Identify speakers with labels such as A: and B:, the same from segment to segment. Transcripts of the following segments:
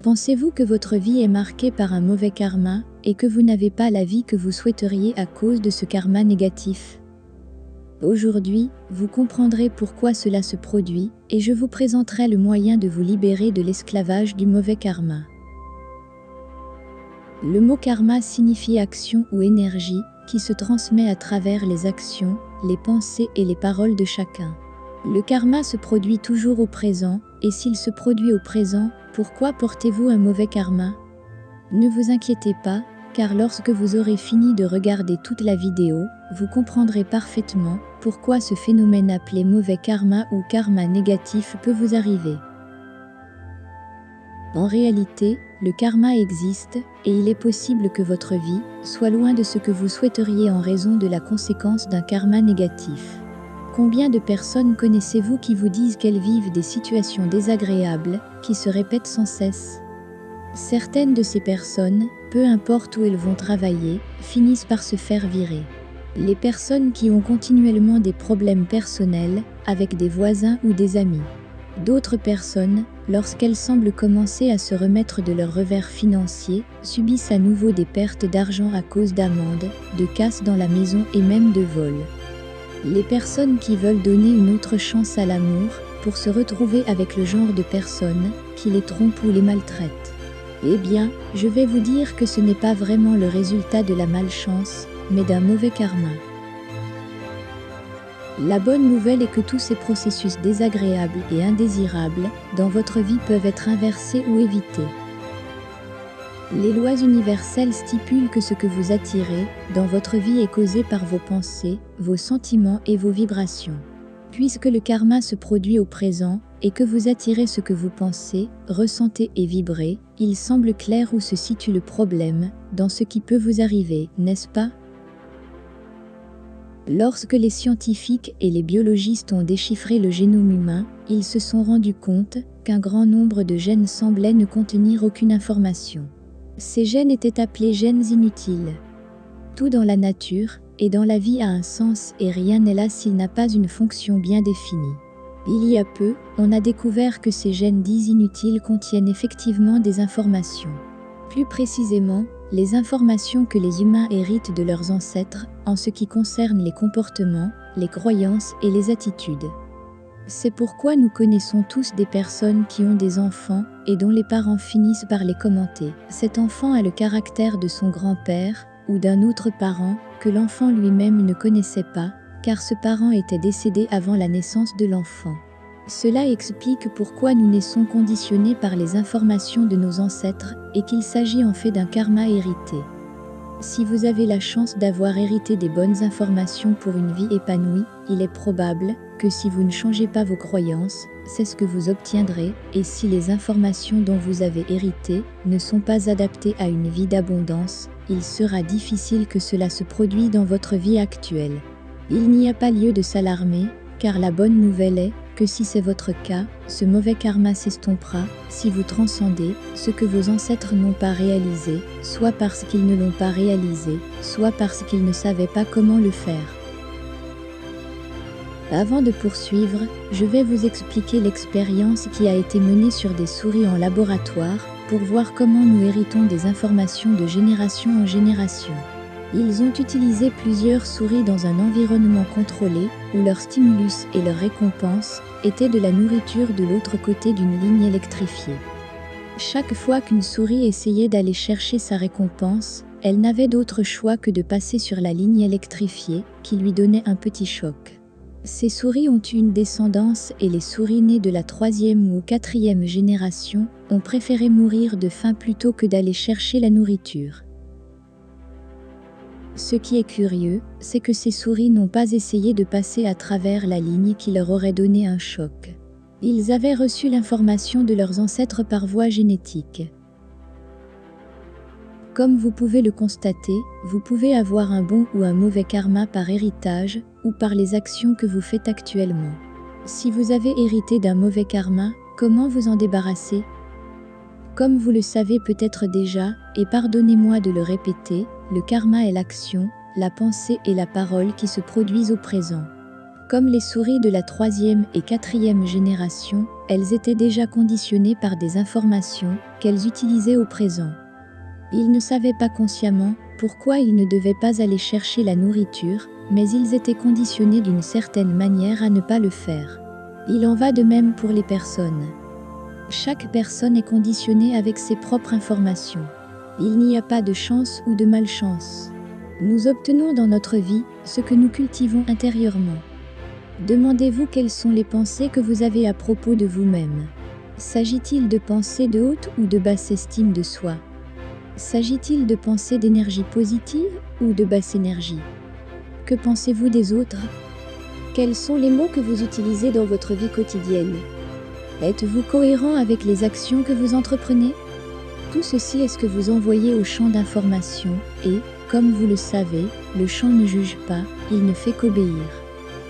A: Pensez-vous que votre vie est marquée par un mauvais karma et que vous n'avez pas la vie que vous souhaiteriez à cause de ce karma négatif? Aujourd'hui, vous comprendrez pourquoi cela se produit et je vous présenterai le moyen de vous libérer de l'esclavage du mauvais karma. Le mot karma signifie action ou énergie qui se transmet à travers les actions, les pensées et les paroles de chacun. Le karma se produit toujours au présent, et s'il se produit au présent, pourquoi portez-vous un mauvais karma? Ne vous inquiétez pas, car lorsque vous aurez fini de regarder toute la vidéo, vous comprendrez parfaitement pourquoi ce phénomène appelé mauvais karma ou karma négatif peut vous arriver. En réalité, le karma existe, et il est possible que votre vie soit loin de ce que vous souhaiteriez en raison de la conséquence d'un karma négatif. Combien de personnes connaissez-vous qui vous disent qu'elles vivent des situations désagréables, qui se répètent sans cesse? Certaines de ces personnes, peu importe où elles vont travailler, finissent par se faire virer. Les personnes qui ont continuellement des problèmes personnels, avec des voisins ou des amis. D'autres personnes, lorsqu'elles semblent commencer à se remettre de leur revers financier, subissent à nouveau des pertes d'argent à cause d'amendes, de casses dans la maison et même de vols. Les personnes qui veulent donner une autre chance à l'amour, pour se retrouver avec le genre de personnes qui les trompent ou les maltraitent. Eh bien, je vais vous dire que ce n'est pas vraiment le résultat de la malchance, mais d'un mauvais karma. La bonne nouvelle est que tous ces processus désagréables et indésirables dans votre vie peuvent être inversés ou évités. Les lois universelles stipulent que ce que vous attirez dans votre vie est causé par vos pensées, vos sentiments et vos vibrations. Puisque le karma se produit au présent et que vous attirez ce que vous pensez, ressentez et vibrez, il semble clair où se situe le problème dans ce qui peut vous arriver, n'est-ce pas? Lorsque les scientifiques et les biologistes ont déchiffré le génome humain, ils se sont rendus compte qu'un grand nombre de gènes semblaient ne contenir aucune information. Ces gènes étaient appelés gènes inutiles. Tout dans la nature et dans la vie a un sens et rien n'est là s'il n'a pas une fonction bien définie. Il y a peu, on a découvert que ces gènes dits inutiles contiennent effectivement des informations. Plus précisément, les informations que les humains héritent de leurs ancêtres en ce qui concerne les comportements, les croyances et les attitudes. C'est pourquoi nous connaissons tous des personnes qui ont des enfants et dont les parents finissent par les commenter. Cet enfant a le caractère de son grand-père ou d'un autre parent que l'enfant lui-même ne connaissait pas, car ce parent était décédé avant la naissance de l'enfant. Cela explique pourquoi nous naissons conditionnés par les informations de nos ancêtres et qu'il s'agit en fait d'un karma hérité. Si vous avez la chance d'avoir hérité des bonnes informations pour une vie épanouie, il est probable que si vous ne changez pas vos croyances, c'est ce que vous obtiendrez, et si les informations dont vous avez hérité ne sont pas adaptées à une vie d'abondance, il sera difficile que cela se produise dans votre vie actuelle. Il n'y a pas lieu de s'alarmer, car la bonne nouvelle est que si c'est votre cas, ce mauvais karma s'estompera si vous transcendez ce que vos ancêtres n'ont pas réalisé, soit parce qu'ils ne l'ont pas réalisé, soit parce qu'ils ne savaient pas comment le faire. Avant de poursuivre, je vais vous expliquer l'expérience qui a été menée sur des souris en laboratoire pour voir comment nous héritons des informations de génération en génération. Ils ont utilisé plusieurs souris dans un environnement contrôlé où leur stimulus et leur récompense étaient de la nourriture de l'autre côté d'une ligne électrifiée. Chaque fois qu'une souris essayait d'aller chercher sa récompense, elle n'avait d'autre choix que de passer sur la ligne électrifiée qui lui donnait un petit choc. Ces souris ont eu une descendance et les souris nées de la 3e ou 4e génération ont préféré mourir de faim plutôt que d'aller chercher la nourriture. Ce qui est curieux, c'est que ces souris n'ont pas essayé de passer à travers la ligne qui leur aurait donné un choc. Ils avaient reçu l'information de leurs ancêtres par voie génétique. Comme vous pouvez le constater, vous pouvez avoir un bon ou un mauvais karma par héritage ou par les actions que vous faites actuellement. Si vous avez hérité d'un mauvais karma, comment vous en débarrasser? Comme vous le savez peut-être déjà, et pardonnez-moi de le répéter, le karma est l'action, la pensée et la parole qui se produisent au présent. Comme les souris de la 3e et 4e génération, elles étaient déjà conditionnées par des informations qu'elles utilisaient au présent. Ils ne savaient pas consciemment pourquoi ils ne devaient pas aller chercher la nourriture, mais ils étaient conditionnés d'une certaine manière à ne pas le faire. Il en va de même pour les personnes. Chaque personne est conditionnée avec ses propres informations. Il n'y a pas de chance ou de malchance. Nous obtenons dans notre vie ce que nous cultivons intérieurement. Demandez-vous quelles sont les pensées que vous avez à propos de vous-même. S'agit-il de pensées de haute ou de basse estime de soi? S'agit-il de pensées d'énergie positive ou de basse énergie? Que pensez-vous des autres? Quels sont les mots que vous utilisez dans votre vie quotidienne? Êtes-vous cohérent avec les actions que vous entreprenez? Tout ceci est ce que vous envoyez au champ d'information et, comme vous le savez, le champ ne juge pas, il ne fait qu'obéir.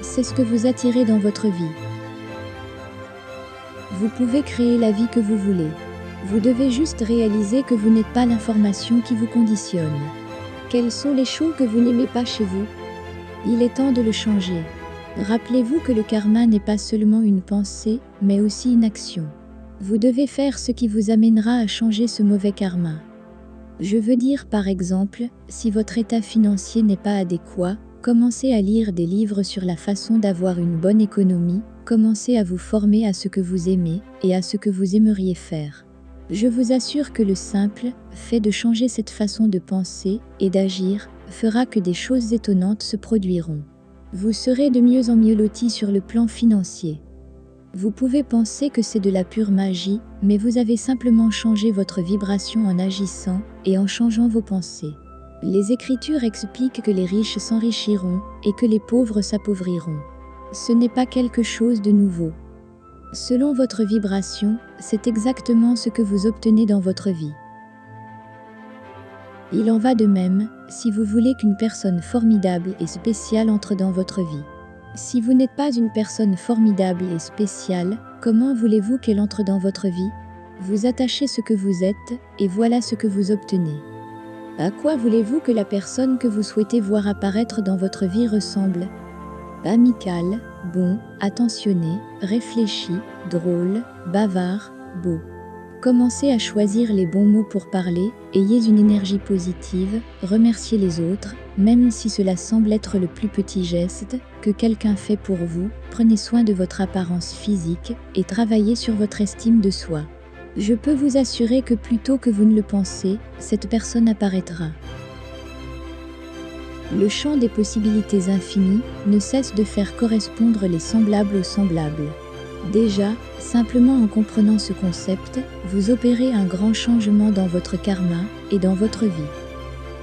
A: C'est ce que vous attirez dans votre vie. Vous pouvez créer la vie que vous voulez. Vous devez juste réaliser que vous n'êtes pas l'information qui vous conditionne. Quels sont les choses que vous n'aimez pas chez vous? Il est temps de le changer. Rappelez-vous que le karma n'est pas seulement une pensée, mais aussi une action. Vous devez faire ce qui vous amènera à changer ce mauvais karma. Je veux dire par exemple, si votre état financier n'est pas adéquat, commencez à lire des livres sur la façon d'avoir une bonne économie, commencez à vous former à ce que vous aimez et à ce que vous aimeriez faire. Je vous assure que le simple fait de changer cette façon de penser et d'agir fera que des choses étonnantes se produiront. Vous serez de mieux en mieux loti sur le plan financier. Vous pouvez penser que c'est de la pure magie, mais vous avez simplement changé votre vibration en agissant et en changeant vos pensées. Les Écritures expliquent que les riches s'enrichiront et que les pauvres s'appauvriront. Ce n'est pas quelque chose de nouveau. Selon votre vibration, c'est exactement ce que vous obtenez dans votre vie. Il en va de même, si vous voulez qu'une personne formidable et spéciale entre dans votre vie. Si vous n'êtes pas une personne formidable et spéciale, comment voulez-vous qu'elle entre dans votre vie? Vous attachez ce que vous êtes, et voilà ce que vous obtenez. À quoi voulez-vous que la personne que vous souhaitez voir apparaître dans votre vie ressemble? Amical, bon, attentionné, réfléchi, drôle, bavard, beau. Commencez à choisir les bons mots pour parler, ayez une énergie positive, remerciez les autres, même si cela semble être le plus petit geste que quelqu'un fait pour vous, prenez soin de votre apparence physique et travaillez sur votre estime de soi. Je peux vous assurer que plus tôt que vous ne le pensez, cette personne apparaîtra. Le champ des possibilités infinies ne cesse de faire correspondre les semblables aux semblables. Déjà, simplement en comprenant ce concept, vous opérez un grand changement dans votre karma et dans votre vie.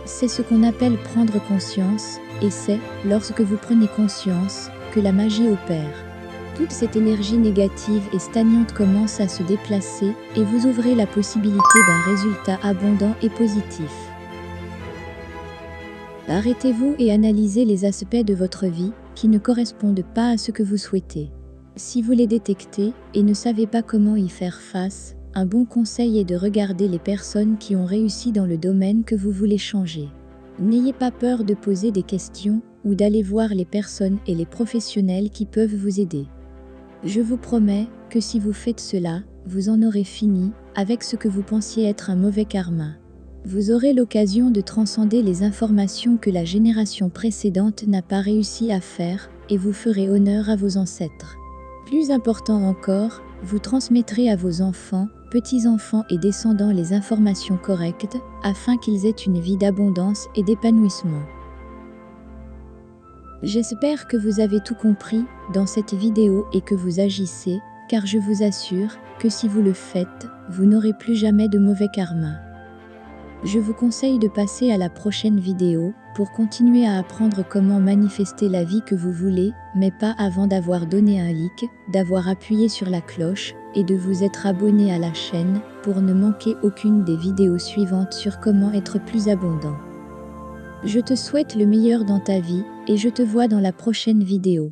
A: C'est ce qu'on appelle prendre conscience, et c'est, lorsque vous prenez conscience, que la magie opère. Toute cette énergie négative et stagnante commence à se déplacer et vous ouvrez la possibilité d'un résultat abondant et positif. Arrêtez-vous et analysez les aspects de votre vie qui ne correspondent pas à ce que vous souhaitez. Si vous les détectez et ne savez pas comment y faire face, un bon conseil est de regarder les personnes qui ont réussi dans le domaine que vous voulez changer. N'ayez pas peur de poser des questions ou d'aller voir les personnes et les professionnels qui peuvent vous aider. Je vous promets que si vous faites cela, vous en aurez fini avec ce que vous pensiez être un mauvais karma. Vous aurez l'occasion de transcender les informations que la génération précédente n'a pas réussi à faire et vous ferez honneur à vos ancêtres. Plus important encore, vous transmettrez à vos enfants, petits-enfants et descendants les informations correctes afin qu'ils aient une vie d'abondance et d'épanouissement. J'espère que vous avez tout compris dans cette vidéo et que vous agissez, car je vous assure que si vous le faites, vous n'aurez plus jamais de mauvais karma. Je vous conseille de passer à la prochaine vidéo pour continuer à apprendre comment manifester la vie que vous voulez, mais pas avant d'avoir donné un like, d'avoir appuyé sur la cloche et de vous être abonné à la chaîne pour ne manquer aucune des vidéos suivantes sur comment être plus abondant. Je te souhaite le meilleur dans ta vie et je te vois dans la prochaine vidéo.